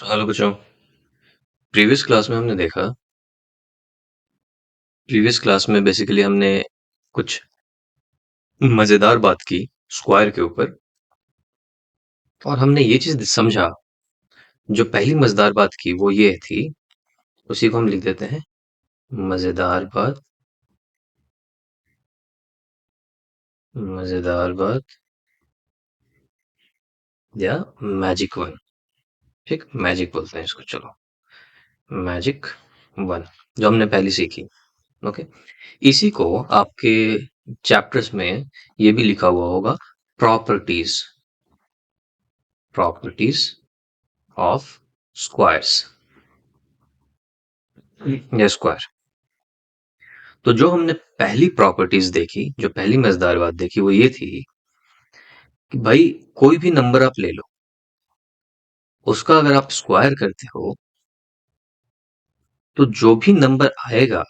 Hello बच्चों। Previous class में हमने देखा प्रीवियस क्लास में बेसिकली हमने कुछ मजेदार बात की स्क्वायर के ऊपर, और हमने ये चीज समझा। जो पहली मजेदार बात की वो ये थी, उसी को हम लिख देते हैं मजेदार बात। मजेदार बात या मैजिक वन। ठीक, मैजिक बोलते हैं इसको। चलो, मैजिक वन जो हमने पहले सीखी। ओके, इसी को आपके चैप्टर्स में ये भी लिखा हुआ होगा, प्रॉपर्टीज। प्रॉपर्टीज ऑफ स्क्वायर्स या स्क्वायर। तो जो हमने पहली प्रॉपर्टीज देखी, जो पहली मजेदार बात देखी, वो ये थी कि भाई कोई भी नंबर आप ले लो, उसका अगर आप स्क्वायर करते हो तो जो भी नंबर आएगा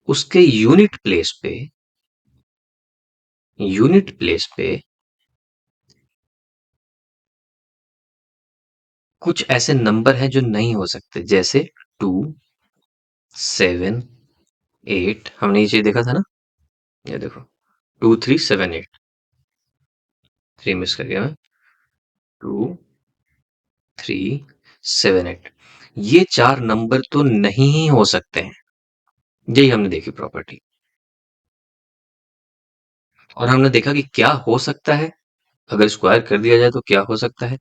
उसके यूनिट प्लेस पे कुछ ऐसे नंबर हैं जो नहीं हो सकते, जैसे 2, 7, 8। हमने ये चीज देखा था ना, ये देखो, 2, 3, 7, 8। 3 मिस कर गया मैं। 2, 3, 7, 8, ये चार नंबर तो नहीं ही हो सकते हैं। यही हमने देखी प्रॉपर्टी। और हमने देखा कि क्या हो सकता है, अगर स्क्वायर कर दिया जाए तो क्या हो सकता है।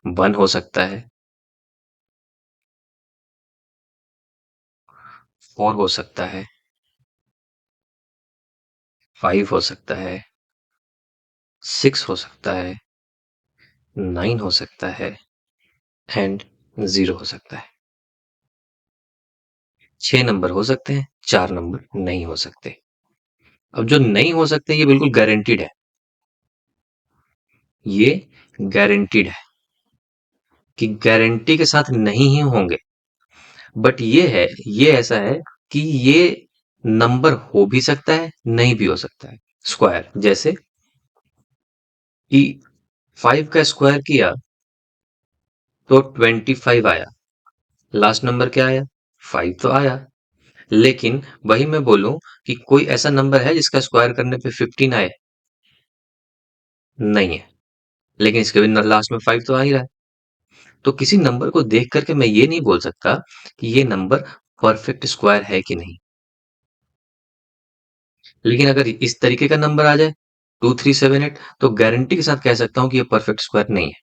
1 हो सकता है, 4 हो सकता है, 5 हो सकता है, 6 हो सकता है, 9 हो सकता है, एंड 0 हो सकता है। 6 नंबर हो सकते हैं, 4 नंबर नहीं हो सकते। अब जो नहीं हो सकते ये बिल्कुल गारंटीड है, ये गारंटीड है कि गारंटी के साथ नहीं ही होंगे। बट ये ऐसा है कि ये नंबर हो भी सकता है, नहीं भी हो सकता है स्क्वायर। जैसे कि 5 का स्क्वायर किया तो 25 आया, लास्ट नंबर क्या आया, 5 तो आया। लेकिन वही मैं बोलूं कि कोई ऐसा नंबर है जिसका स्क्वायर करने पे 15 आए, नहीं है। लेकिन इसके भी लास्ट में 5 तो आ ही रहा है। तो किसी नंबर को देख करके मैं ये नहीं बोल सकता कि ये नंबर परफेक्ट स्क्वायर है कि नहीं। लेकिन अगर इस तरीके का नंबर आ जाए 2378, तो गारंटी के साथ कह सकता हूं कि ये परफेक्ट स्क्वायर नहीं है।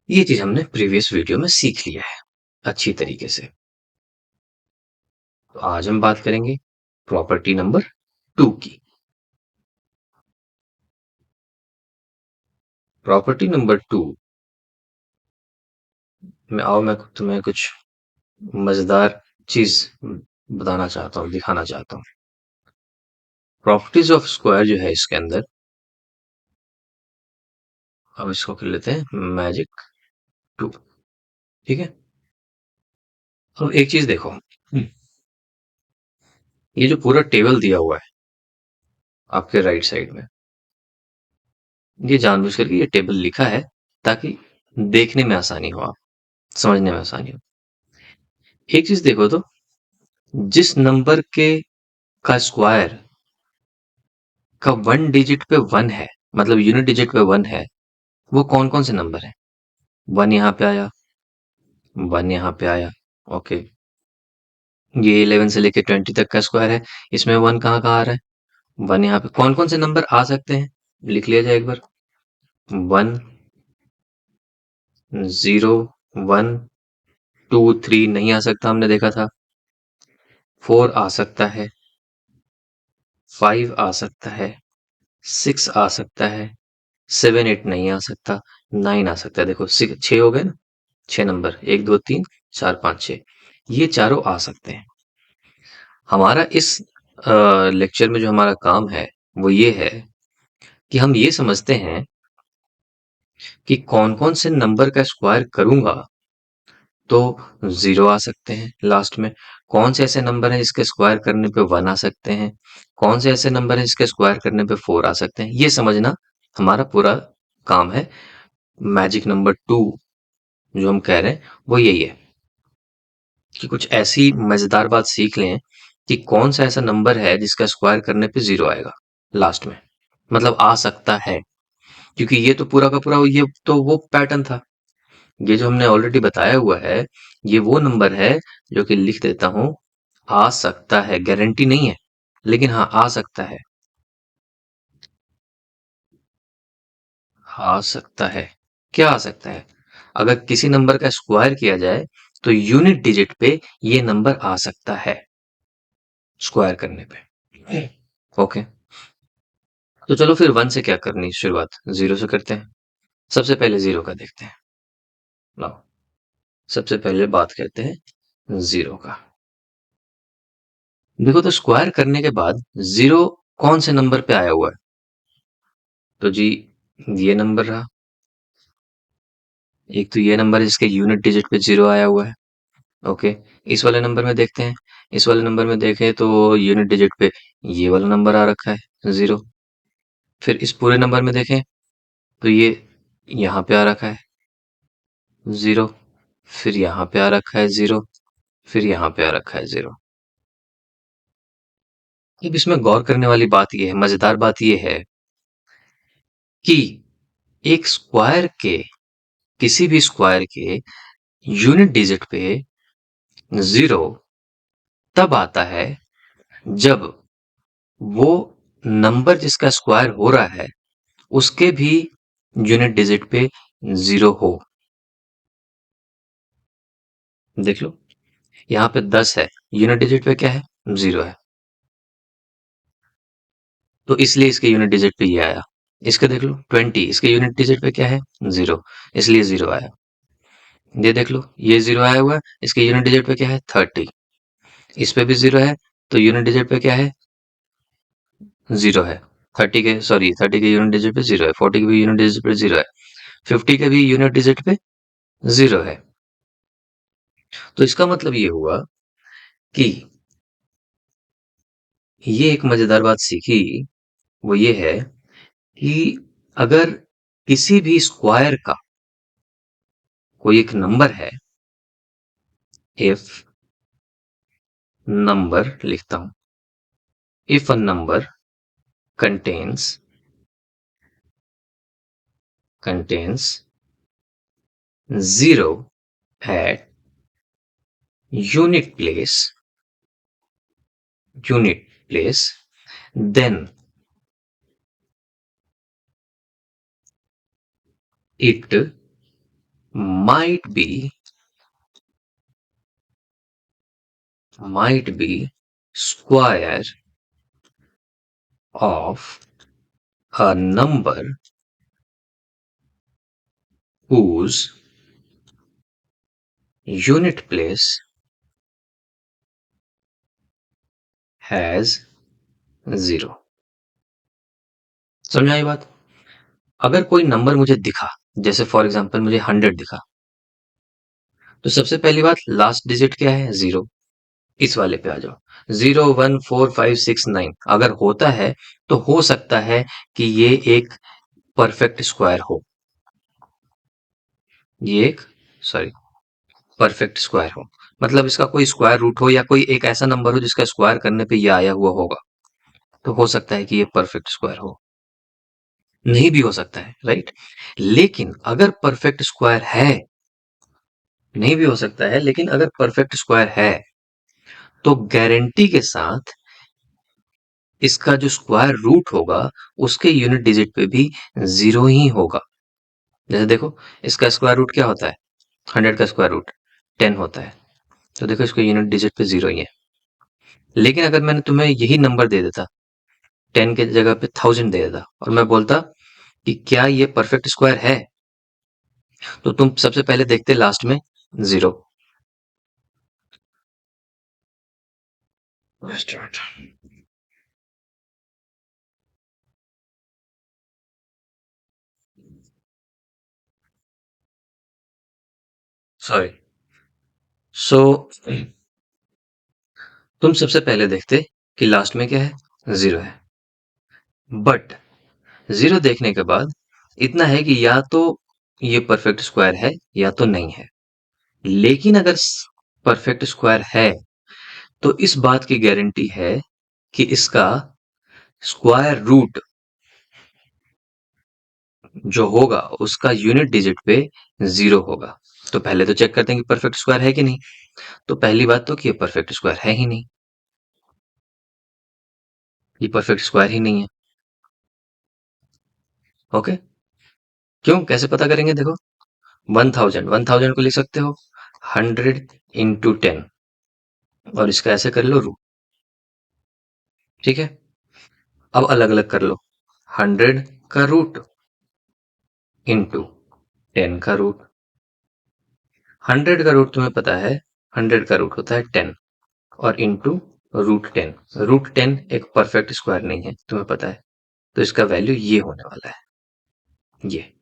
ये चीज हमने प्रीवियस वीडियो में सीख लिया है अच्छी तरीके से। तो आज हम बात करेंगे प्रॉपर्टी नंबर 2 की। प्रॉपर्टी नंबर 2 में आओ, मैं तुम्हें कुछ मजेदार चीज बताना चाहता हूँ, दिखाना चाहता हूँ। प्रॉपर्टीज ऑफ स्क्वायर जो है इसके अंदर, अब इसको कर लेते हैं मैजिक 2। ठीक है, अब एक चीज देखो, ये जो पूरा टेबल दिया हुआ है आपके राइट साइड में, ये जानबूझ करके ये टेबल लिखा है ताकि देखने में आसानी हो, आप समझने में आसानी हो। एक चीज देखो तो, जिस नंबर के का स्क्वायर का 1 डिजिट पे 1 है, मतलब यूनिट डिजिट पे 1 है, वो कौन कौन से नंबर है। 1 यहाँ पे आया, 1 यहाँ पे आया। ओके, ये 11 से लेके 20 तक का स्क्वायर है, इसमें 1 कहाँ कहाँ आ रहा है। 1 यहाँ पे। कौन कौन से नंबर आ सकते हैं, लिख लिया जाए एक बार। 1, 0, 1, 2, 3 नहीं आ सकता, हमने देखा था। 4 आ सकता है, 5 आ सकता है, 6 आ सकता है, 7, 8 नहीं आ सकता, 9 आ सकता है। देखो 6 हो गए ना, 6 नंबर, 1, 2, 3, 4, 5, 6, ये चारों आ सकते हैं। हमारा इस लेक्चर में जो हमारा काम है वो ये है कि हम ये समझते हैं कि कौन कौन से नंबर का स्क्वायर करूंगा तो 0 आ सकते हैं लास्ट में। कौन से ऐसे नंबर हैं जिसके स्क्वायर करने पे 1 आ सकते हैं। कौन से ऐसे नंबर हैं जिसके स्क्वायर करने पे 4 आ सकते हैं। ये समझना हमारा पूरा काम है मैजिक नंबर 2 जो हम कह रहे हैं वो यही है कि कुछ ऐसी मजेदार बात सीख लें कि कौन सा ऐसा नंबर है जिसका स्क्वायर करने पे 0 आएगा लास्ट में, मतलब आ सकता है। क्योंकि ये तो पूरा का पूरा ये तो वो पैटर्न था, ये जो हमने ऑलरेडी बताया हुआ है, ये वो नंबर है जो कि लिख देता हूं, आ सकता है, गारंटी नहीं है, लेकिन हाँ आ सकता है। आ सकता है, क्या आ सकता है? अगर किसी नंबर का स्क्वायर किया जाए तो यूनिट डिजिट पे ये नंबर आ सकता है स्क्वायर करने पे। ओके, तो चलो फिर वन से क्या करनी शुरुआत, जीरो से करते हैं। सबसे पहले जीरो का देखते हैं। लाओ, सबसे पहले बात करते हैं जीरो का। देखो तो स्क्वायर करने के बाद जीरो कौन से नंबर पे आया हुआ है? तो जी ये नंबर रहा। एक तो ये नंबर है जिसके यूनिट डिजिट पे जीरो आया हुआ है। ओके, इस वाले नंबर में देखते हैं। इस वाले नंबर में देखें तो यूनिट डिजिट पे ये वाला नंबर आ रखा है जीरो। फिर इस पूरे नंबर में देखें तो ये यहाँ पे आ रखा है जीरो। फिर यहाँ पे आ रखा है जीरो। फिर यहाँ पे आ रखा है जीरो। अब इसमें गौर करने वाली बात यह है, मजेदार बात यह है कि एक स्क्वायर के, किसी भी स्क्वायर के यूनिट डिजिट पे जीरो तब आता है जब वो नंबर जिसका स्क्वायर हो रहा है उसके भी यूनिट डिजिट पे जीरो हो। देख लो, यहाँ पे 10 है, यूनिट डिजिट पे क्या है? जीरो है, तो इसलिए इसके यूनिट डिजिट पे ये आया। इसके देख लो 20, इसके यूनिट डिजिट पे क्या है? जीरो, इसलिए जीरो आया। ये देख लो, ये जीरो आया हुआ है, इसके यूनिट डिजिट पे क्या है? 30, इस पे भी जीरो है, तो यूनिट डिजिट पे क्या है? जीरो है। 30 के यूनिट डिजिट पे जीरो है, 40 के भी यूनिट डिजिट पे जीरो है, 50 के भी यूनिट डिजिट पे जीरो है। तो इसका मतलब ये हुआ कि ये एक मजेदार बात सीखी, वो ये है कि अगर किसी भी स्क्वायर का कोई एक नंबर है, इफ नंबर लिखता हूं, if a number contains zero at unit place, then it might be square of a number whose unit place has zero। समझ आई बात? अगर कोई नंबर मुझे दिखा, जैसे फॉर एग्जांपल मुझे 100 दिखा, तो सबसे पहली बात लास्ट डिजिट क्या है? जीरो। इस वाले पे आ जाओ, 0 1 4 5 6 9 अगर होता है तो हो सकता है कि ये एक परफेक्ट स्क्वायर हो, ये एक, सॉरी, परफेक्ट स्क्वायर हो, मतलब इसका कोई स्क्वायर रूट हो या कोई एक ऐसा नंबर हो जिसका स्क्वायर करने पे ये आया हुआ होगा, तो हो सकता है कि ये परफेक्ट स्क्वायर हो। नहीं भी हो सकता है, राइट? लेकिन अगर परफेक्ट स्क्वायर है, नहीं भी हो सकता है, लेकिन अगर परफेक्ट स्क्वायर है तो गारंटी के साथ इसका जो स्क्वायर रूट होगा उसके यूनिट डिजिट पे भी जीरो ही होगा। जैसे देखो, इसका स्क्वायर रूट क्या होता है? 100 का स्क्वायर रूट 10 होता है, तो देखो इसका यूनिट डिजिट पे जीरो ही है। लेकिन अगर मैंने तुम्हें यही नंबर दे देता, 10 के जगह पे 1000 दे देता, और मैं बोलता कि क्या ये परफेक्ट स्क्वायर है, तो तुम सबसे पहले देखते लास्ट में जीरो। सॉरी, सो तुम सबसे पहले देखते कि लास्ट में क्या है? जीरो है। बट जीरो देखने के बाद इतना है कि या तो ये परफेक्ट स्क्वायर है या तो नहीं है। लेकिन अगर परफेक्ट स्क्वायर है तो इस बात की गारंटी है कि इसका स्क्वायर रूट जो होगा उसका यूनिट डिजिट पे 0 होगा। तो पहले तो चेक करते हैं कि परफेक्ट स्क्वायर है कि नहीं। तो पहली बात तो कि ये परफेक्ट स्क्वायर है ही नहीं, ये परफेक्ट स्क्वायर ही नहीं है। ओके, क्यों, कैसे पता करेंगे, देखो 1000 को लिख सकते हो 100 × 10 और इसका ऐसे कर लो रूट। ठीक है, अब अलग अलग कर लो, 100 का रूट इंटू 10 का रूट। 100 का रूट तुम्हें पता है, 100 का रूट होता है 10 और इंटू √10। √10 एक परफेक्ट स्क्वायर नहीं है, तुम्हें पता है, तो इसका वैल्यू ये होने वाला है, ये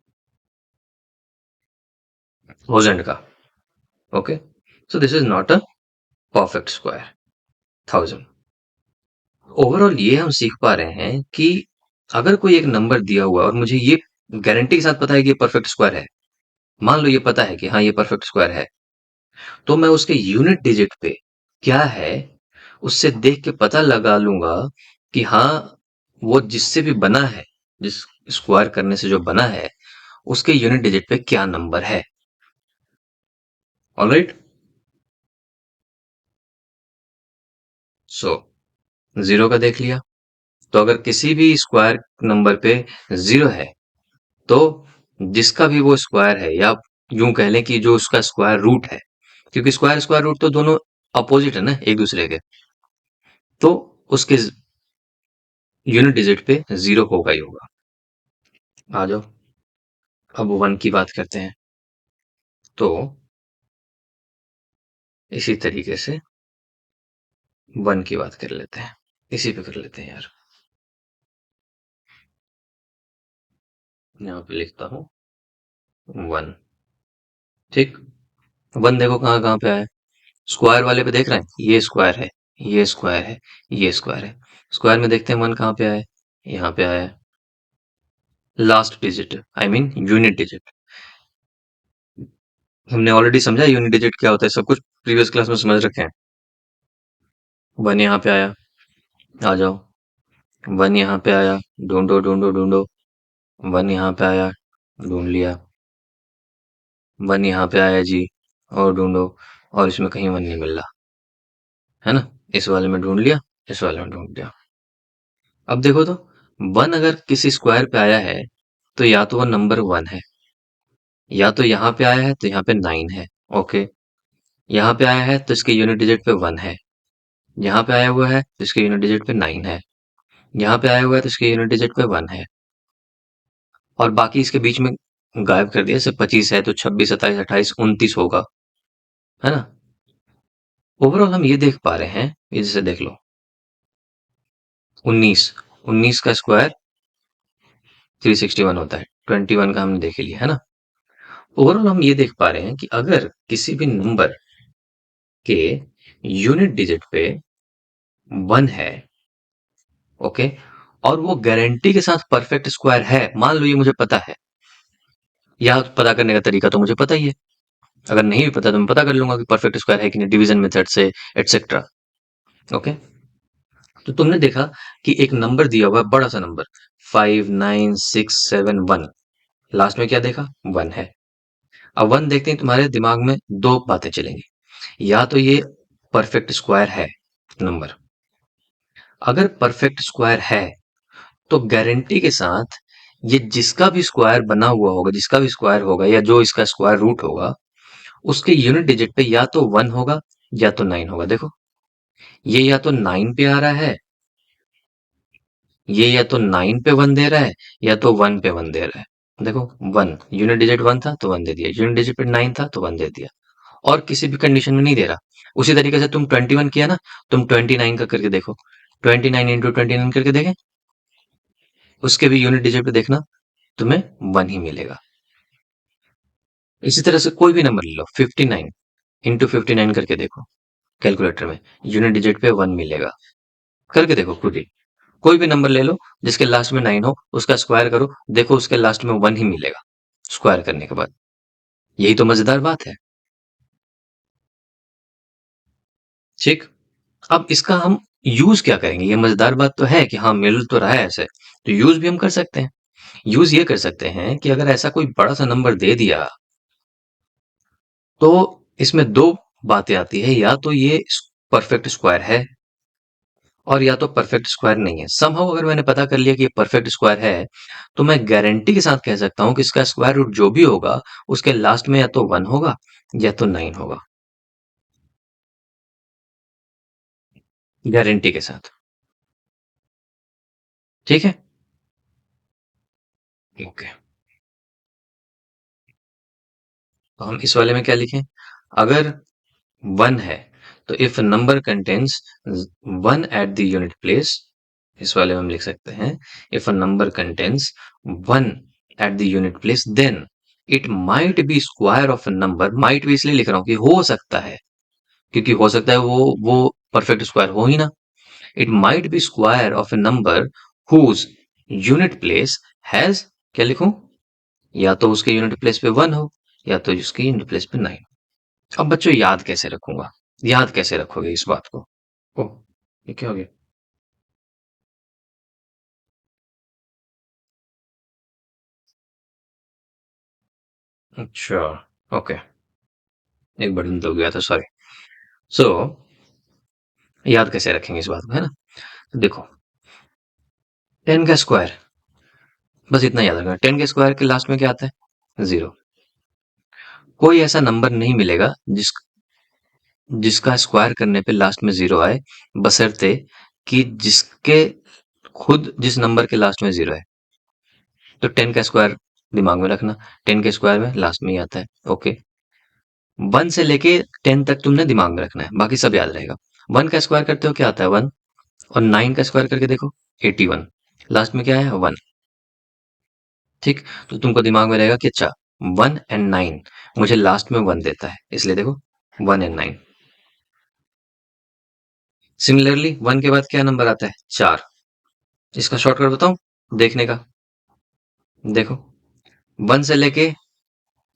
1000 का। Okay, so this is not a perfect square 1000। Overall ये हम सीख पा रहे हैं कि अगर कोई एक नंबर दिया हुआ है और मुझे ये गारंटी के साथ पता है कि ये परफेक्ट स्क्वायर है, मान लो ये पता है कि हाँ ये परफेक्ट स्क्वायर है, तो मैं उसके यूनिट डिजिट पे क्या है उससे देख के पता लगा लूंगा कि हाँ वो जिससे भी बना है, जिस स्क्वायर करने से जो बना है उसके यूनिट डिजिट पे क्या नंबर है। ऑलराइट, सो 0 का देख लिया, तो अगर किसी भी स्क्वायर नंबर पे 0 है तो जिसका भी वो स्क्वायर है, या यूं कह लें कि जो उसका स्क्वायर रूट है, क्योंकि स्क्वायर स्क्वायर रूट तो दोनों अपोजिट है ना एक दूसरे के, तो उसके यूनिट डिजिट पे 0 होगा ही होगा। आ जाओ, अब 1 की बात करते हैं। तो इसी तरीके से 1 की बात कर लेते हैं, इसी पे कर लेते हैं यार। यहाँ पे लिखता हूं 1। ठीक, 1 देखो कहाँ कहाँ पे आया, स्क्वायर वाले पे देख रहे हैं, ये स्क्वायर है, ये स्क्वायर है, ये स्क्वायर है। स्क्वायर में देखते हैं 1 कहाँ पे आया है, यहाँ पे आया है। Last digit, I mean unit digit. हमने ऑलरेडी समझा यूनिट डिजिट क्या होता है, सब कुछ प्रीवियस क्लास में समझ रखे हैं। 1 यहाँ पे आया, आ जाओ। 1 यहाँ पे आया, ढूंढो ढूंढो ढूंढो। 1 यहाँ पे आया, ढूंढ लिया। 1 यहाँ पे आया जी, और ढूंढो, और इसमें कहीं 1 नहीं मिल रहा, है ना। इस वाले में ढूंढ लिया, इस वाले में ढूंढ लिया। अब देखो तो 1 अगर किसी स्क्वायर पे आया है तो या तो वो नंबर 1 है, या तो यहाँ पे आया है तो यहाँ पे 9 है। ओके, यहाँ पे आया है तो इसके यूनिट डिजिट पे 1 है, यहाँ पे आया हुआ है तो इसके यूनिट डिजिट पे 9 है, यहाँ पे आया हुआ है तो इसके यूनिट डिजिट पे 1 है, और बाकी इसके बीच में गायब कर दिया। जैसे 25 है तो 26, 27, 28, 29 होगा, है ना। ओवरऑल हम ये देख पा रहे हैं, ये जैसे देख लो 19, 19 का स्क्वायर 361 होता है, 21 का हमने देख लिया, है ना। ओवरऑल हम ये देख पा रहे हैं कि अगर किसी भी नंबर के यूनिट डिजिट पे 1 है, ओके, और वो गारंटी के साथ परफेक्ट स्क्वायर है, मान लो ये मुझे पता है, या पता करने का तरीका तो मुझे पता ही है, अगर नहीं भी पता तो मैं पता कर लूंगा कि परफेक्ट स्क्वायर है कि नहीं, डिवीजन मेथड से, एटसेट्रा। ओके, तो तुमने देखा कि एक नंबर दिया हुआ है, बड़ा सा नंबर 59671, लास्ट में क्या देखा, 1 है। अब 1 देखते ही तुम्हारे दिमाग में दो बातें चलेंगी, या तो ये परफेक्ट स्क्वायर है नंबर, अगर परफेक्ट स्क्वायर है तो गारंटी के साथ ये जिसका भी स्क्वायर बना हुआ होगा, जिसका भी स्क्वायर होगा, या जो इसका स्क्वायर रूट होगा, उसके यूनिट डिजिट पे या तो 1 होगा या तो 9 होगा। देखो ये या तो 9 पे आ रहा है, ये या तो 9 पे 1 दे रहा है, या तो 1 पे 1 दे रहा है। देखो 1 यूनिट डिजिट 1 था तो 1 दे दिया, यूनिट डिजिट पे 9 था तो 1 दे दिया, और किसी भी कंडीशन में नहीं दे रहा। उसी तरीके से तुम 21 किया ना, तुम 29 का करके देखो, 29 × 29 करके देखें, उसके भी यूनिट डिजिट पे देखना, तुम्हें 1 ही मिलेगा। इसी तरह से कोई भी नंबर ले लो, 59 × 59 करके देखो कैलकुलेटर में, यूनिट डिजिट पे 1 मिलेगा। करके देखो खुद ही, कोई भी नंबर ले लो जिसके लास्ट में 9 हो, उसका स्क्वायर करो, देखो उसके लास्ट में 1 ही मिलेगा स्क्वायर करने के बाद। यही तो मजेदार बात है। ठीक। अब इसका हम यूज क्या करेंगे? ये मजेदार बात तो है कि हाँ मिल तो रहा है ऐसे, तो यूज भी हम कर सकते हैं। यूज ये कर सकते हैं कि अगर ऐसा कोई बड़ा सा नंबर दे दिया, तो इसमें दो बातें आती है, या तो ये परफेक्ट स्क्वायर है और या तो परफेक्ट स्क्वायर नहीं है। समहाउ अगर मैंने पता कर लिया कि ये परफेक्ट स्क्वायर है, तो मैं गारंटी के साथ कह सकता हूं कि इसका स्क्वायर रूट जो भी होगा उसके लास्ट में या तो 1 होगा या तो 9 होगा, गारंटी के साथ। ठीक है। ओके। तो हम इस वाले में क्या लिखें? अगर 1 है तो if number contains 1 at the unit place, इस वाले में हम लिख सकते हैं if a number contains 1 at the unit place then it might be square of a number. Might भी इसलिए लिख रहा हूं कि हो सकता है, क्योंकि हो सकता है वो परफेक्ट स्क्वायर हो ही ना। It might be square of a number whose unit place has, क्या लिखूं? या तो उसके यूनिट प्लेस पे 1 हो या तो उसके यूनिट प्लेस पे 9। अब बच्चों याद कैसे रखूंगा? याद कैसे रखोगे इस बात को? ओह, ये क्या हो गया? अच्छा। ओके। एक बटन तो गया था, सॉरी। सो याद कैसे रखेंगे इस बात को, है ना? तो देखो, 10 का स्क्वायर, बस इतना याद रखना, 10 के स्क्वायर के लास्ट में क्या आता है? 0। कोई ऐसा नंबर नहीं मिलेगा जिसका स्क्वायर करने पे लास्ट में 0 आए, बशर्ते कि जिसके खुद जिस नंबर के लास्ट में 0 है। तो 10 का स्क्वायर दिमाग में रखना, 10 के स्क्वायर में लास्ट में ही आता है। ओके। 1 से लेके 10 तक तुमने दिमाग में रखना है, बाकी सब याद रहेगा। 1 का स्क्वायर करते हो क्या आता है? 1। और 9 का स्क्वायर करके देखो, 81। लास्ट में क्या है? 1। ठीक। तो तुमको दिमाग में रहेगा कि अच्छा, 1 एंड 9 मुझे लास्ट में 1 देता है, इसलिए देखो 1 एंड 9। सिमिलरली 1 के बाद क्या नंबर आता है? 4। इसका शॉर्टकट बताऊं देखने का? देखो, 1 से लेके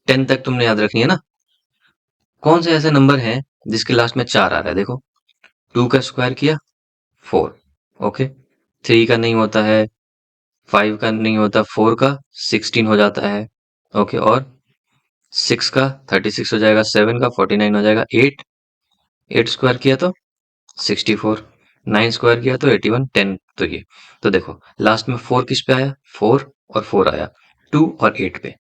10 तक तुमने याद रखनी है ना। कौन से ऐसे नंबर हैं जिसके लास्ट में 4 आ रहा है? देखो, 2 का स्क्वायर किया 4। ओके। 3 का नहीं होता है, 5 का नहीं होता, 4 का 16 हो जाता है। ओके। और 6 का 36 हो जाएगा, 7 का 49 हो जाएगा, 8, 8 स्क्वायर किया तो 64, 9 स्क्वायर किया तो 81, 10 तो ये। तो देखो लास्ट में 4 किस पे आया? 4 और 4 आया 2 और 8 पे।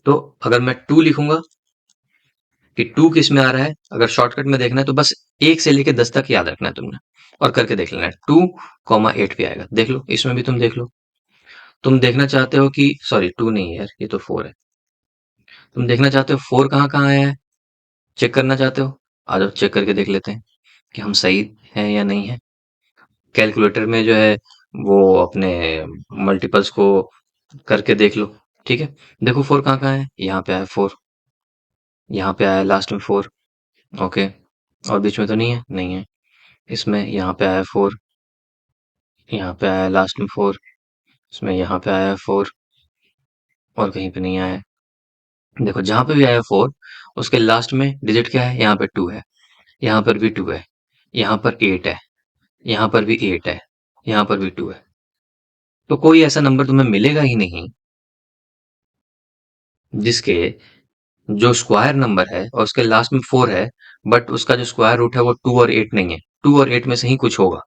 तो अगर मैं 2 लिखूंगा कि 2 किस में आ रहा है, अगर शॉर्टकट में देखना है तो बस 1 से लेके 10 तक याद रखना है तुमने, और करके देख लेना है। 2, 8 पे आएगा, देख लो, इसमें भी तुम देख लो। तुम देखना चाहते हो कि सॉरी 2 नहीं है यार, ये तो 4 है। तुम देखना चाहते हो 4 कहाँ कहाँ आया है, चेक करना चाहते हो? आ जाओ, चेक करके देख लेते हैं कि हम सही हैं या नहीं है। कैलकुलेटर में जो है वो अपने मल्टीपल्स को करके देख लो। ठीक है। देखो 4 कहाँ कहाँ है, यहाँ पे आया 4, यहाँ पे आया लास्ट में 4। ओके। और बीच में तो नहीं है, नहीं है। इसमें यहाँ पे आया 4, यहाँ पे आया लास्ट में 4, इसमें यहाँ पे आया 4, और कहीं पे नहीं आया। देखो जहां पे भी आया 4, उसके लास्ट में डिजिट क्या है? यहाँ पे 2 है, यहाँ पर भी 2 है, यहाँ पर 8 है, यहाँ पर भी 8 है, यहाँ पर भी 2 है। तो कोई ऐसा नंबर तुम्हें मिलेगा ही नहीं जिसके जो स्क्वायर नंबर है और उसके लास्ट में 4 है, बट उसका जो स्क्वायर रूट है वो 2 और 8 नहीं है। 2 और 8 में से ही कुछ होगा,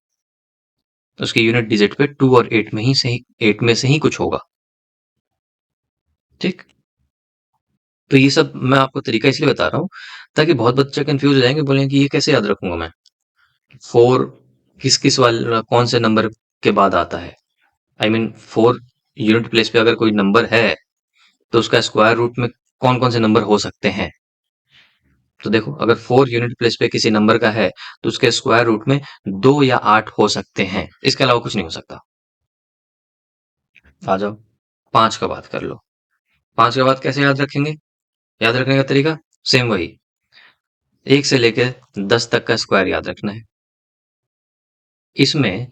उसके यूनिट डिजिट पे 2 और 8 में ही से ही 8 में से ही कुछ होगा। ठीक। तो ये सब मैं आपको तरीका इसलिए बता रहा हूँ ताकि बहुत बच्चे कंफ्यूज हो जाएंगे, बोलेंगे कि ये कैसे याद रखूंगा मैं, 4 किस किस वाले कौन से नंबर के बाद आता है। आई मीन 4 यूनिट प्लेस पे अगर कोई नंबर है तो उसका स्क्वायर रूट में कौन कौन से नंबर हो सकते हैं? तो देखो, अगर 4 यूनिट प्लेस पे किसी नंबर का है तो उसके स्क्वायर रूट में 2 या 8 हो सकते हैं, इसके अलावा कुछ नहीं हो सकता। आ जाओ, 5 का बात कर लो। 5 का बात कैसे याद रखेंगे? याद रखने का तरीका सेम वही, 1 से लेकर 10 तक का स्क्वायर याद रखना है। इसमें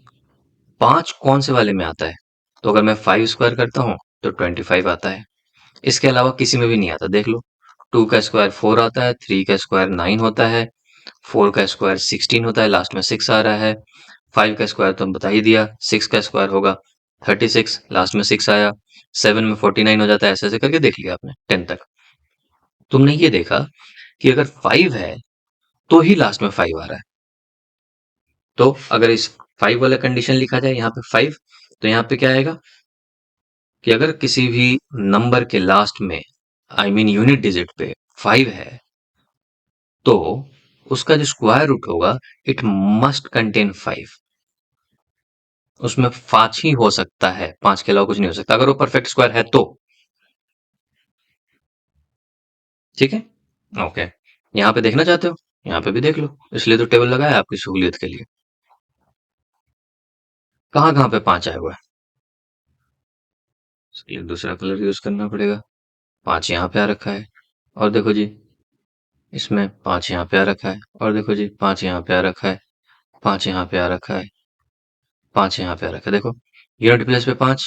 5 कौन से वाले में आता है? तो अगर मैं 5 स्क्वायर करता हूं तो 25 आता है, इसके अलावा किसी में भी नहीं आता। देख लो, 2 का स्क्वायर 4 आता है, 3 का स्क्वायर 9 होता है, 4 का स्क्वायर 16 होता है, लास्ट में 6 आ रहा है। 5 का स्क्वायर तो हम बता ही दिया, 6 का स्क्वायर होगा 36, लास्ट में 6 आया। 7 में 49 हो जाता है, ऐसे ऐसे करके देख लिया आपने 10 तक। तुमने ये देखा कि अगर 5 है तो ही लास्ट में 5 आ रहा है। तो अगर इस 5 वाला कंडीशन लिखा जाए यहाँ पे 5, तो यहाँ पे क्या आएगा कि अगर किसी भी नंबर के लास्ट में आई मीन यूनिट डिजिट पे 5 है तो उसका जो स्क्वायर रूट होगा इट मस्ट कंटेन 5। उसमें 5 ही हो सकता है, 5 के अलावा कुछ नहीं हो सकता अगर वो परफेक्ट स्क्वायर है तो। ठीक है, ओके। यहाँ पे देखना चाहते हो, यहाँ पे भी देख लो, इसलिए तो टेबल लगाया है आपकी सहूलियत के लिए। कहाँ कहाँ पे 5 आया हुआ है, इसलिए दूसरा कलर यूज करना पड़ेगा। 5 यहाँ पे आ रखा है, और देखो जी इसमें 5 यहाँ पे आ रखा है, और देखो जी 5 यहाँ पे आ रखा है, 5 यहाँ पे आ रखा है, 5 यहाँ पे आ रखा है। देखो यूनिट प्लेस पे 5,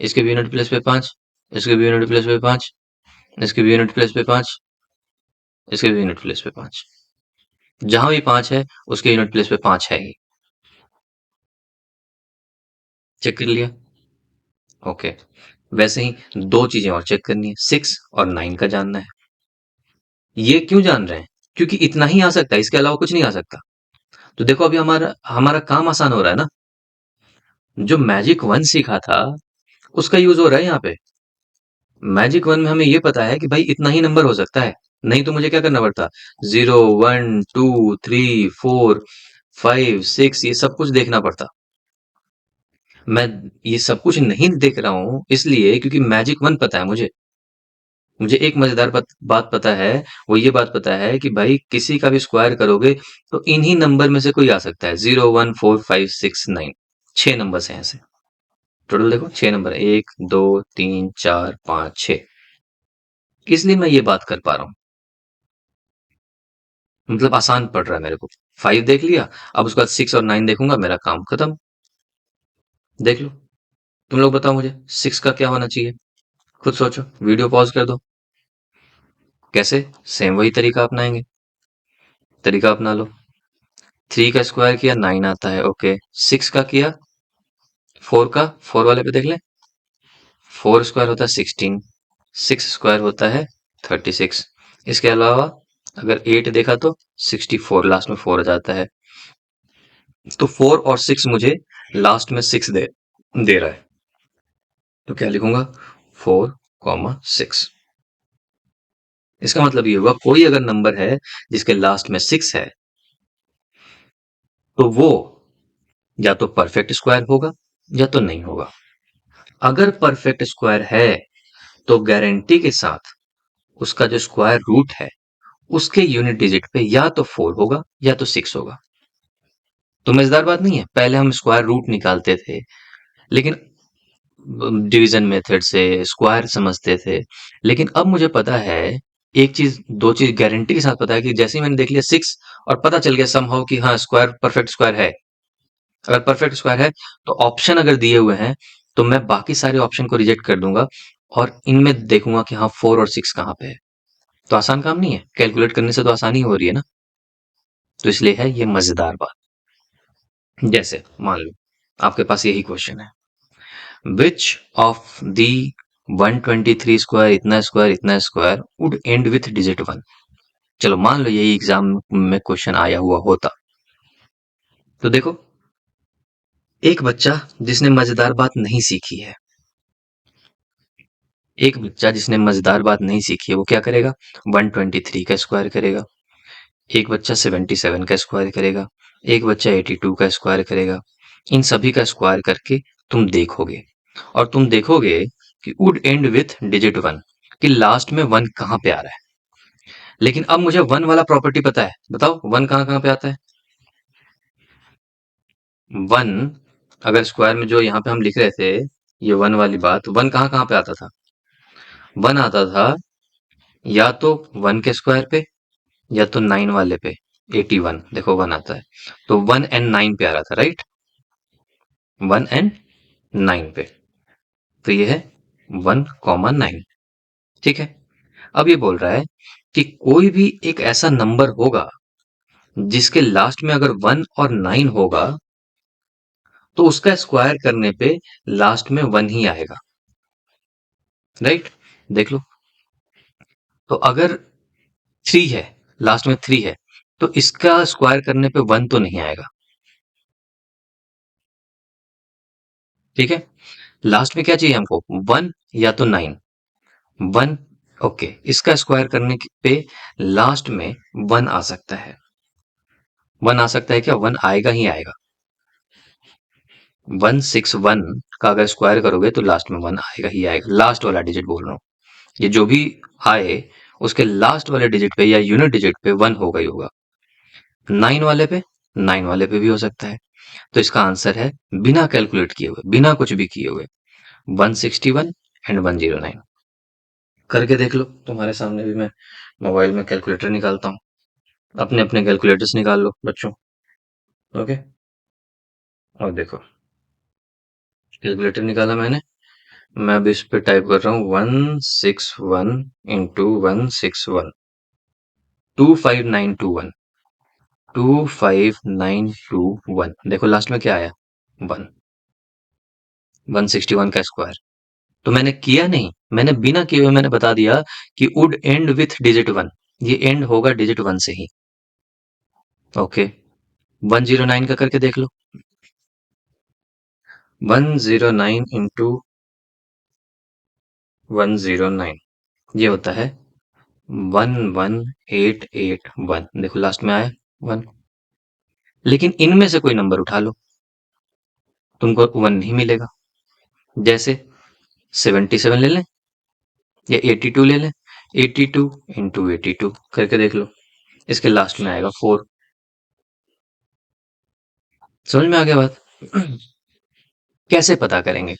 इसके भी यूनिट प्लेस पे 5, इसके भी यूनिट प्लेस पे 5, इसके भी यूनिट प्लेस पे 5, इसके भी यूनिट प्लेस पे 5। जहां भी 5 है उसके यूनिट प्लेस पे 5 है ही। चेक कर लिया, ओके। वैसे ही दो चीजें और चेक करनी है, 6 और 9 का जानना है। ये क्यों जान रहे हैं, क्योंकि इतना ही आ सकता है, इसके अलावा कुछ नहीं आ सकता। तो देखो अभी हमारा हमारा काम आसान हो रहा है ना। जो मैजिक 1 सीखा था उसका यूज हो रहा है यहाँ पे। मैजिक 1 में हमें ये पता है कि भाई इतना ही नंबर हो सकता है, नहीं तो मुझे क्या करना पड़ता, 0 1 2 3 4 5 6 ये सब कुछ देखना पड़ता। मैं ये सब कुछ नहीं देख रहा हूं इसलिए क्योंकि मैजिक 1 पता है मुझे। मुझे एक मजेदार बात पता है, वो ये बात पता है कि भाई किसी का भी स्क्वायर करोगे तो इन्हीं नंबर में से कोई आ सकता है, 0 1 4 5 6 9। 6 नंबर हैं ऐसे, टोटल देखो 6 नंबर है, 1 2 3 4 5 6। इसलिए मैं ये बात कर पा रहा हूँ, मतलब आसान पड़ रहा है मेरे को। 5 देख लिया, अब उसके बाद 6 और 9 देखूंगा, मेरा काम खत्म। देख लो, तुम लोग बताओ मुझे 6 का क्या होना चाहिए, खुद सोचो, वीडियो पॉज कर दो। कैसे, सेम वही तरीका अपनाएंगे, तरीका अपना लो। 3 का स्क्वायर किया 9 आता है, ओके। 6 का किया, 4 का, 4 वाले पे देख लें, 4 स्क्वायर होता है 16, 6 स्क्वायर होता है 36। इसके अलावा अगर 8 देखा तो 64, लास्ट में 4 आ जाता है। तो 4 और 6 मुझे लास्ट में 6 दे दे रहा है, तो क्या लिखूंगा, 4 6। इसका मतलब ये हुआ कोई अगर नंबर है जिसके लास्ट में 6 है तो वो या तो परफेक्ट स्क्वायर होगा या तो नहीं होगा। अगर परफेक्ट स्क्वायर है तो गारंटी के साथ उसका जो स्क्वायर रूट है उसके यूनिट डिजिट पे या तो 4 होगा या तो 6 होगा। तो मजेदार बात नहीं है, पहले हम स्क्वायर रूट निकालते थे, लेकिन डिवीजन मेथड से स्क्वायर समझते थे, लेकिन अब मुझे पता है एक चीज, दो चीज गारंटी के साथ पता है कि जैसे ही मैंने देख लिया 6 और पता चल गया समहाउ कि हाँ स्क्वायर परफेक्ट स्क्वायर है। अगर परफेक्ट स्क्वायर है तो ऑप्शन अगर दिए हुए हैं तो मैं बाकी सारे ऑप्शन को रिजेक्ट कर दूंगा और इनमें देखूंगा कि हाँ 4 और 6 कहाँ पे है। तो आसान काम नहीं है, कैलकुलेट करने से तो आसानी हो रही है ना। तो इसलिए है ये मजेदार बात। जैसे मान लो आपके पास यही क्वेश्चन है, विच ऑफ दी 123 स्क्वायर इतना स्क्वायर इतना square would and with digit 1। चलो मान लो यही एग्जाम में क्वेश्चन आया हुआ होता, तो देखो एक बच्चा जिसने मजेदार बात नहीं सीखी है, एक बच्चा जिसने मजेदार बात नहीं सीखी है वो क्या करेगा, 123 का स्क्वायर करेगा। एक बच्चा 77 का स्क्वायर करेगा, एक बच्चा 82 का स्क्वायर करेगा। इन सभी का स्क्वायर करके तुम देखोगे, और तुम देखोगे कि वुड एंड विथ डिजिट 1, कि लास्ट में 1 कहां पे आ रहा है। लेकिन अब मुझे 1 वाला प्रॉपर्टी पता है, बताओ 1 कहां कहां पे आता है। 1 अगर स्क्वायर में जो यहाँ पे हम लिख रहे थे, ये 1 वाली बात, 1 कहां कहां पे आता था, 1 आता था या तो 1 के स्क्वायर पे या तो 9 वाले पे, 81 देखो 1 आता है, तो 1 एंड 9 पे आ रहा था, राइट। 1 एंड 9 पे, तो ये है 1,9। ठीक है, अब ये बोल रहा है कि कोई भी एक ऐसा नंबर होगा जिसके लास्ट में अगर 1 और 9 होगा तो उसका स्क्वायर करने पे लास्ट में 1 ही आएगा, राइट? देख लो। तो अगर 3 है, लास्ट में 3 है, तो इसका स्क्वायर करने पे 1 तो नहीं आएगा, ठीक है? लास्ट में क्या चाहिए हमको? 1 या तो 9। 1, ओके, इसका स्क्वायर करने पे लास्ट में 1 आ सकता है। 1 आ सकता है क्या? 1 आएगा ही आएगा। 161 का अगर स्क्वायर करोगे तो लास्ट में 1 आएगा ही आएगा। लास्ट वाला डिजिट बोल रहा हूँ, ये जो भी आए उसके लास्ट वाले डिजिट पे या यूनिट डिजिट पे 1 होगा ही होगा। 9 वाले पे, 9 वाले पे भी हो सकता है। तो इसका आंसर है, बिना कैलकुलेट किए हुए, बिना कुछ भी किए हुए, 161 एंड 109। करके देख लो, तुम्हारे सामने भी मैं मोबाइल में कैलकुलेटर निकालता हूँ। अपने अपने कैलकुलेटर्स निकाल लो बच्चों। ओके, और देखो, कैलकुलेटर निकाला मैंने। मैं अब इस पे टाइप कर रहा हूँ 161 इंटू 161, 25921, 25921। देखो लास्ट में क्या आया? 1, 161 का स्क्वायर। तो मैंने किया नहीं, मैंने बिना किए हुए मैंने बता दिया कि वुड एंड विथ डिजिट 1। ये एंड होगा डिजिट 1 से ही। ओके, 109 का करके देख लो। 109 इंटू 109, ये होता है 11881। देखो लास्ट में आया 1। लेकिन इनमें से कोई नंबर उठा लो, तुमको 1 नहीं मिलेगा। जैसे 77 ले लें या 82 ले लें। 82 इंटू 82 करके देख लो, इसके लास्ट में आएगा 4। समझ में आ गया बात? कैसे पता करेंगे?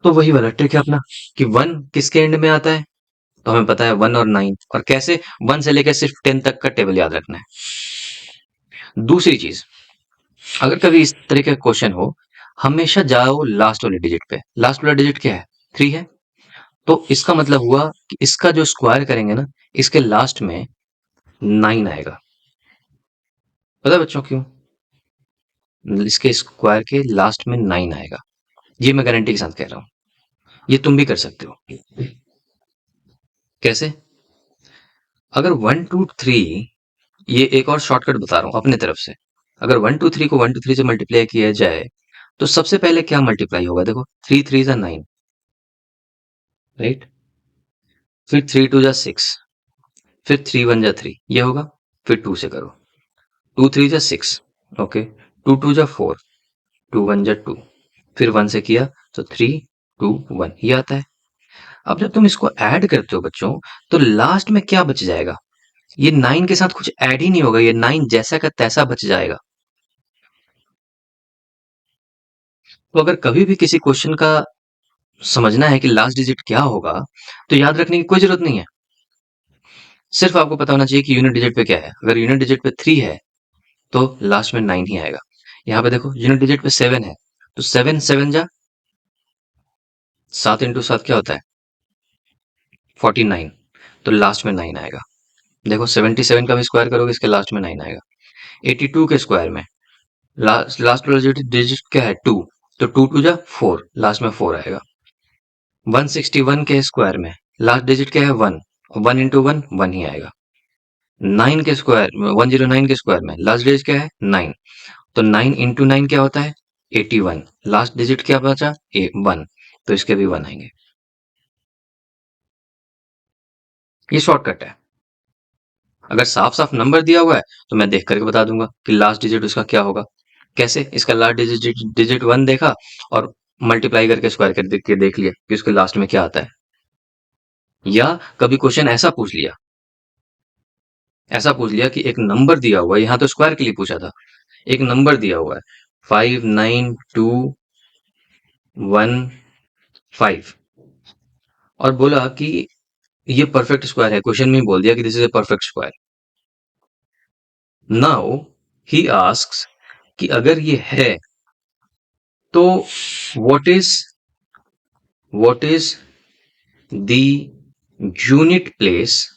तो वही वाला ट्रिक है अपना, कि 1 किसके एंड में आता है, तो हमें पता है 1 और 9। और कैसे? 1 से लेकर सिर्फ 10 तक का टेबल याद रखना है। दूसरी चीज, अगर कभी इस तरह का क्वेश्चन हो, हमेशा जाओ लास्ट वाले डिजिट पे। लास्ट वाला डिजिट क्या है? 3 है। तो इसका मतलब हुआ कि इसका जो स्क्वायर करेंगे ना, इसके लास्ट में 9 आएगा। पता है बच्चों क्यों? इसके स्क्वायर के लास्ट में 9 आएगा। ये मैं गारंटी के साथ कह रहा हूं, ये तुम भी कर सकते हो। कैसे? अगर 1 2 3, ये एक और शॉर्टकट बता रहा हूं अपने तरफ से। अगर 1 2 3 को 1 2 3 से मल्टीप्लाई किया जाए तो सबसे पहले क्या मल्टीप्लाई होगा? देखो, 3 3 जा 9, राइट? फिर 3 2 जा 6, फिर 3 1 जा 3, ये होगा। फिर 2 से करो, 2 3 जा 6, ओके, 2 2 जा 4, 2 1 जा 2, फिर 1 से किया तो 3 2 1, ये आता है। अब जब तुम इसको ऐड करते हो बच्चों, तो लास्ट में क्या बच जाएगा? ये 9 के साथ कुछ ऐड ही नहीं होगा, ये 9 जैसा का तैसा बच जाएगा। तो अगर कभी भी किसी क्वेश्चन का समझना है कि लास्ट डिजिट क्या होगा, तो याद रखने की कोई जरूरत नहीं है। सिर्फ आपको पता होना चाहिए कि यूनिट डिजिट पे क्या है। अगर यूनिट डिजिट पे 3 है तो लास्ट में 9 ही आएगा। यहाँ पे देखो, यूनिट डिजिट पे 7 है, तो 7 7 जा 7 इंटू 7 क्या होता है? 49। तो लास्ट में 9 आएगा। देखो, 77 का भी स्क्वायर करोगे, इसके लास्ट में 9 आएगा। 82 के स्क्वायर में लास्ट वाला डिजिट क्या है? 2। तो 2 2 जा 4, लास्ट में 4 आएगा। 161 के स्क्वायर में लास्ट डिजिट क्या है? 1। 1 इंटू 1 1 ही आएगा। 9 के स्क्वायर में, 109 के स्क्वायर में लास्ट डिजिट क्या है? 9। तो 9 इंटू 9 क्या होता है? 81। लास्ट डिजिट क्या बचा? 1। तो इसके भी 1 आएंगे। ये शॉर्टकट है। अगर साफ साफ नंबर दिया हुआ है तो मैं देख करके बता दूंगा कि लास्ट डिजिट उसका क्या होगा। कैसे? इसका लास्ट डिजिट 1 देखा और मल्टीप्लाई करके स्क्वायर कर के देख लिया कि उसके लास्ट में क्या आता है। या कभी क्वेश्चन ऐसा पूछ लिया कि एक नंबर दिया हुआ है, यहाँ तो स्क्वायर के लिए पूछा था। एक नंबर दिया हुआ है 59215, और बोला कि ये परफेक्ट स्क्वायर है। क्वेश्चन में ही बोल दिया कि this is a perfect square. Now he asks कि अगर ये है तो what is the unit place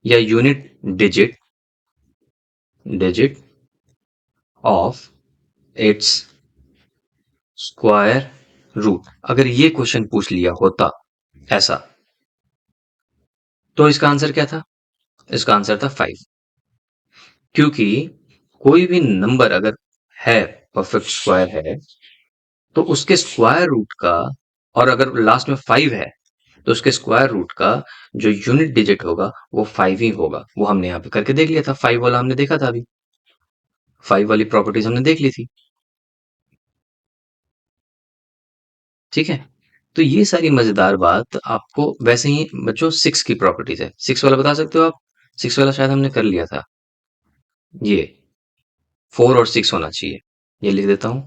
या unit digit digit of its square root. अगर ये क्वेश्चन पूछ लिया होता ऐसा, तो इसका आंसर क्या था? इसका आंसर था 5। क्योंकि कोई भी नंबर अगर है, परफेक्ट स्क्वायर है, तो उसके स्क्वायर रूट का, और अगर लास्ट में 5 है तो उसके स्क्वायर रूट का जो यूनिट डिजिट होगा वो 5 ही होगा। वो हमने यहाँ पे करके देख लिया था, 5 वाला हमने देखा था अभी, 5 वाली प्रॉपर्टीज हमने देख ली थी। ठीक है, तो ये सारी मजेदार बात आपको वैसे ही बच्चों 6 की प्रॉपर्टीज है। 6 वाला बता सकते हो आप? 6 वाला शायद हमने कर लिया था। ये 4 और 6 होना चाहिए, ये लिख देता हूं,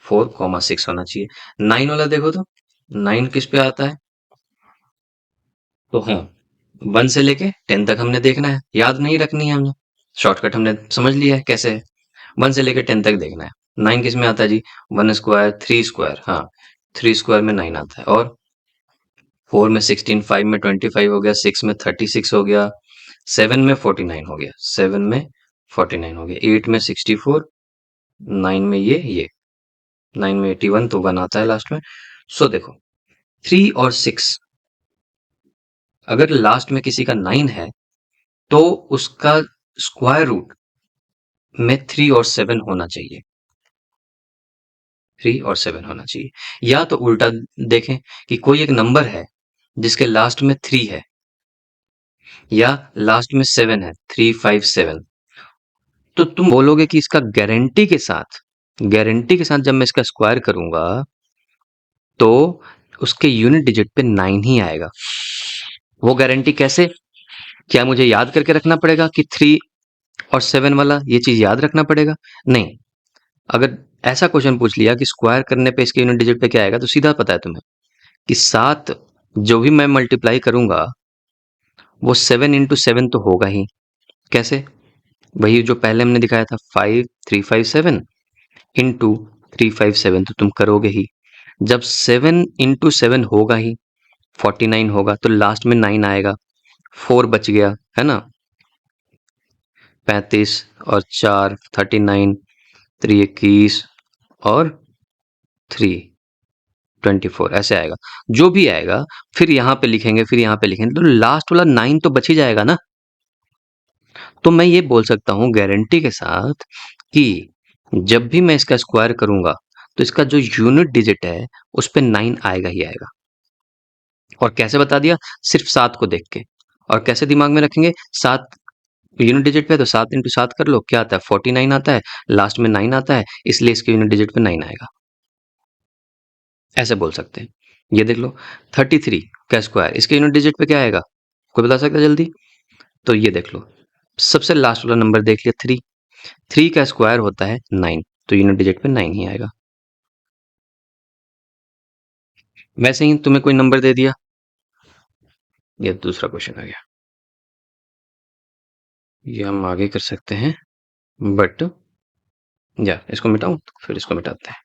4, 6 होना चाहिए। 9 वाला देखो तो, 9 किस पे आता है? तो हाँ, 1 से लेके 10 तक हमने देखना है, याद नहीं रखनी है हमने, शॉर्टकट हमने समझ लिया है कैसे है। 1 से लेके 10 तक देखना है। 9 किस में आता है जी? 1 स्क्वायर, 3 स्क्वायर, हाँ 3 स्क्वायर में 9 आता है। और 4 में 16, 5 में 25 हो गया, 6 में 36 हो गया, 7 में 49 हो गया, 7 में 49 हो गया, 8 में 64, 9 में ये 9 में 81, तो 1 आता है लास्ट में। सो देखो, 3 और 6, अगर लास्ट में किसी का 9 है तो उसका स्क्वायर रूट में 3 और 7 होना चाहिए, 3 और 7 होना चाहिए। या तो उल्टा देखें कि कोई एक नंबर है जिसके लास्ट में 3 है या लास्ट में 7 है, 357, तो तुम बोलोगे कि इसका गारंटी के साथ जब मैं इसका स्क्वायर करूंगा तो उसके यूनिट डिजिट पे 9 ही आएगा। वो गारंटी कैसे? क्या मुझे याद करके रखना पड़ेगा कि 3 और 7 वाला ये चीज याद रखना पड़ेगा? नहीं। अगर ऐसा क्वेश्चन पूछ लिया कि स्क्वायर करने पे इसके यूनिट डिजिट पे क्या आएगा, तो सीधा पता है तुम्हें कि 7 जो भी मैं मल्टीप्लाई करूंगा वो 7 into 7 तो होगा ही। कैसे? वही जो पहले हमने दिखाया था, 5357 इंटू 357, तो तुम करोगे ही। जब 7 into 7 होगा ही, 49 होगा, तो लास्ट में 9 आएगा, 4 बच गया है ना, 35 और 4 39, 3 21 और 3 24, ऐसे आएगा। जो भी आएगा फिर यहाँ पे लिखेंगे, फिर यहाँ पे लिखेंगे, तो लास्ट वाला 9 तो बच ही जाएगा ना। तो मैं ये बोल सकता हूँ गारंटी के साथ कि जब भी मैं इसका स्क्वायर करूंगा तो इसका जो यूनिट डिजिट है उस पे 9 आएगा ही आएगा। और कैसे बता दिया? सिर्फ 7 को देख के। और कैसे दिमाग में रखेंगे? 7 यूनिट डिजिट पे, तो 7 into 7 कर लो, क्या आता है? 49 आता है, लास्ट में 9 आता है, इसलिए इसके यूनिट डिजिट पे 9 आएगा। ऐसे बोल सकते हैं। ये देख लो, 33 का स्क्वायर, इसके यूनिट डिजिट पे क्या आएगा? कोई बता सकता है जल्दी? तो ये देख लो, सबसे लास्ट वाला नंबर देख लिया, 3। 3 का स्क्वायर होता है 9, तो यूनिट डिजिट पे 9 ही आएगा। वैसे ही तुम्हें कोई नंबर दे दिया, ये दूसरा क्वेश्चन आ गया, ये हम आगे कर सकते हैं, बट या इसको मिटाऊं तो फिर इसको मिटाते हैं।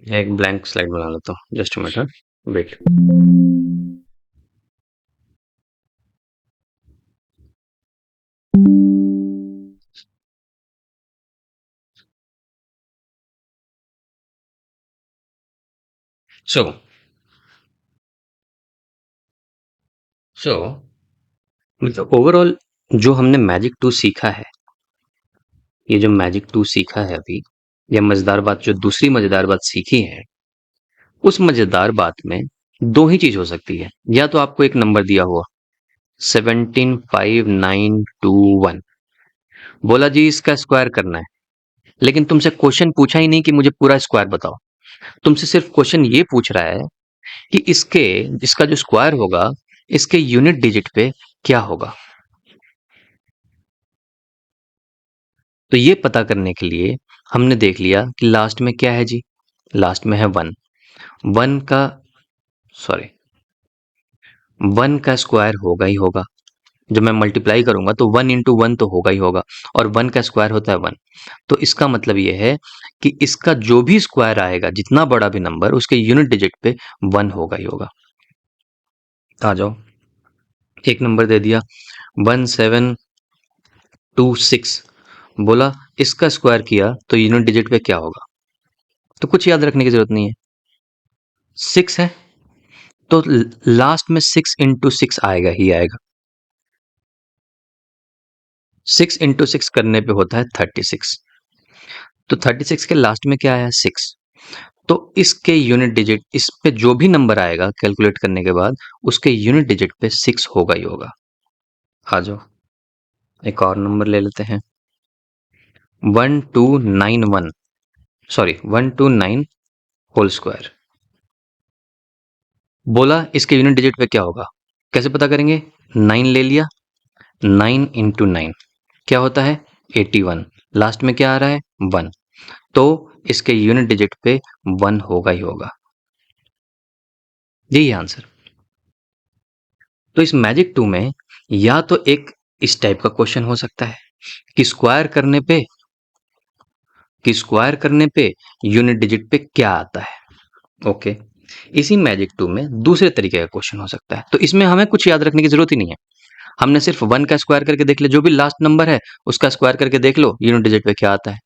या एक ब्लैंक स्लाइड बना लेता हूँ, जस्ट मिनट, वेट। सो सो मतलब ओवरऑल जो हमने मैजिक 2 सीखा है, ये जो मैजिक 2 सीखा है अभी, या मजेदार बात, जो दूसरी मजेदार बात सीखी है, उस मजेदार बात में दो ही चीज हो सकती है। या तो आपको एक नंबर दिया हुआ 175921, बोला जी इसका स्क्वायर करना है, लेकिन तुमसे क्वेश्चन पूछा ही नहीं कि मुझे पूरा स्क्वायर बताओ। तुमसे सिर्फ क्वेश्चन ये पूछ रहा है कि इसका जो स्क्वायर होगा इसके यूनिट डिजिट पे क्या होगा। तो ये पता करने के लिए हमने देख लिया कि लास्ट में क्या है जी, लास्ट में है 1। 1 का, सॉरी, 1 का स्क्वायर होगा ही होगा, जब मैं मल्टीप्लाई करूंगा तो 1 इंटू 1 तो होगा ही होगा, और 1 का स्क्वायर होता है 1। तो इसका मतलब ये है कि इसका जो भी स्क्वायर आएगा, जितना बड़ा भी नंबर, उसके यूनिट डिजिट पे 1 होगा ही होगा। आ जाओ, एक नंबर दे दिया 1726, बोला इसका स्क्वायर किया तो यूनिट डिजिट पे क्या होगा? तो कुछ याद रखने की जरूरत नहीं है, 6 है तो लास्ट में 6 इंटू 6 आएगा ही आएगा। 6 इंटू 6 करने पे होता है 36। तो 36 के लास्ट में क्या आया? 6। तो इसके यूनिट डिजिट, इस पे जो भी नंबर आएगा कैलकुलेट करने के बाद, उसके यूनिट डिजिट पे 6 होगा ही होगा। आ जाओ, एक और नंबर ले लेते हैं, 1291, सॉरी 129 होल स्क्वायर। बोला इसके यूनिट डिजिट पे क्या होगा? कैसे पता करेंगे? 9 ले लिया, 9 इंटू 9 क्या होता है? 81। लास्ट में क्या आ रहा है? 1। तो इसके यूनिट डिजिट पे 1 होगा ही होगा। यही आंसर। तो इस मैजिक 2 में या तो एक इस टाइप का क्वेश्चन हो सकता है कि स्क्वायर करने पे यूनिट डिजिट पे क्या आता है। ओके, इसी मैजिक 2 में दूसरे तरीके का क्वेश्चन हो सकता है। तो इसमें हमें कुछ याद रखने की जरूरत ही नहीं है, हमने सिर्फ 1 का स्क्वायर करके देख लिया, जो भी लास्ट नंबर है उसका स्क्वायर करके देख लो यूनिट डिजिट पे क्या आता है।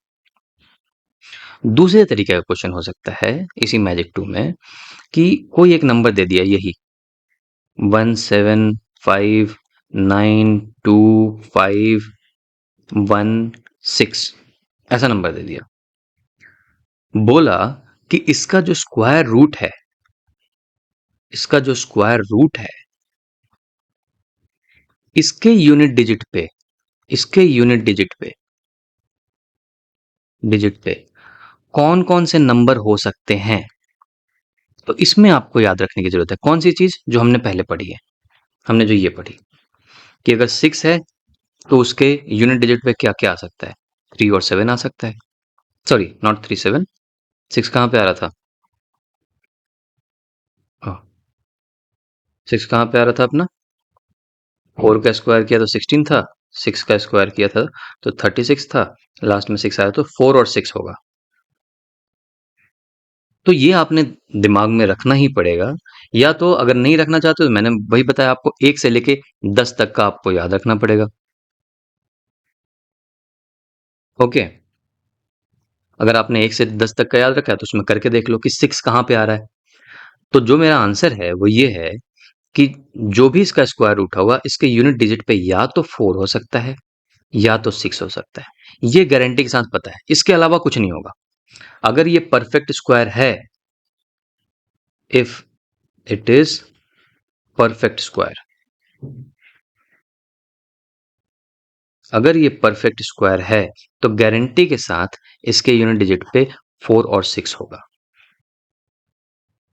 दूसरे तरीके का क्वेश्चन हो सकता है इसी मैजिक 2 में कि कोई एक नंबर दे दिया, यही 17592516, ऐसा नंबर दे दिया। बोला कि इसका जो स्क्वायर रूट है, इसके यूनिट डिजिट पे, कौन कौन से नंबर हो सकते हैं। तो इसमें आपको याद रखने की जरूरत है कौन सी चीज? जो हमने पहले पढ़ी है, हमने जो ये पढ़ी कि अगर 6 है तो उसके यूनिट डिजिट पे क्या क्या आ सकता है? 3 और 7 आ सकता है। सॉरी, नॉट 3 7, 6 कहां पे आ रहा था? 6 कहां पे आ रहा था अपना? 4 का स्क्वायर किया तो 16 था, 6 का स्क्वायर किया था तो 36 था, लास्ट में 6 आया तो 4 और 6 होगा। तो ये आपने दिमाग में रखना ही पड़ेगा, या तो अगर नहीं रखना चाहते तो मैंने वही बताया आपको, 1 से लेके 10 तक का आपको याद रखना पड़ेगा। ओके, अगर आपने 1 से 10 तक का याद रखा है तो उसमें करके देख लो कि 6 कहां पे आ रहा है। तो जो मेरा आंसर है वो ये है कि जो भी इसका स्क्वायर रूट होगा, इसके यूनिट डिजिट पे या तो 4 हो सकता है या तो 6 हो सकता है। ये गारंटी के साथ पता है, इसके अलावा कुछ नहीं होगा। अगर ये परफेक्ट स्क्वायर है, if it is perfect square, अगर ये परफेक्ट स्क्वायर है तो गारंटी के साथ इसके यूनिट डिजिट पे 4 और 6 होगा।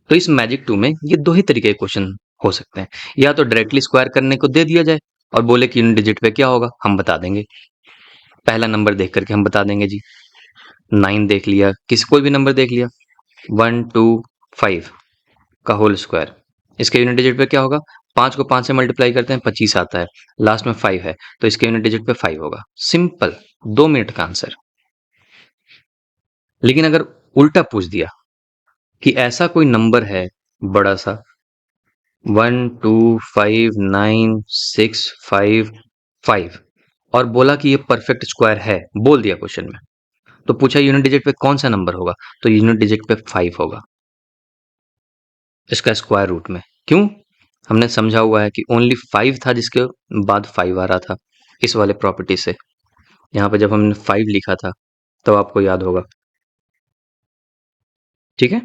तो इस मैजिक 2 में ये दो ही तरीके के क्वेश्चन हो सकते हैं, या तो डायरेक्टली स्क्वायर करने को दे दिया जाए और बोले कि यूनिट डिजिट पे क्या होगा, हम बता देंगे, पहला नंबर देख करके हम बता देंगे जी। 9 देख लिया, किसी कोई भी नंबर देख लिया, 125 का होल स्क्वायर, इसके यूनिट डिजिट पे क्या होगा? 5 को 5 से मल्टीप्लाई करते हैं 25 आता है, लास्ट में 5 है तो इसके यूनिट डिजिट पे 5 होगा। सिंपल, 2 मिनट का आंसर। लेकिन अगर उल्टा पूछ दिया कि ऐसा कोई नंबर है बड़ा सा, 1259655, और बोला कि ये परफेक्ट स्क्वायर है, बोल दिया क्वेश्चन में, तो पूछा यूनिट डिजिट पे कौन सा नंबर होगा, तो यूनिट डिजिट पे 5 होगा इसका स्क्वायर रूट में। क्यों? हमने समझा हुआ है कि ओनली 5 था जिसके बाद 5 आ रहा था, इस वाले प्रॉपर्टी से। यहां पे जब हमने 5 लिखा था तो आपको याद होगा। ठीक है,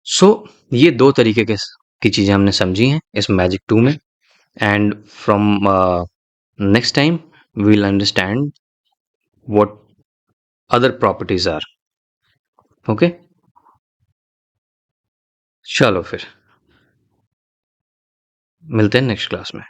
सो ये दो तरीके की चीजें हमने समझी हैं इस मैजिक 2 में, and from next time we will understand what other properties are. Okay, चलो फिर मिलते हैं नेक्स्ट क्लास में।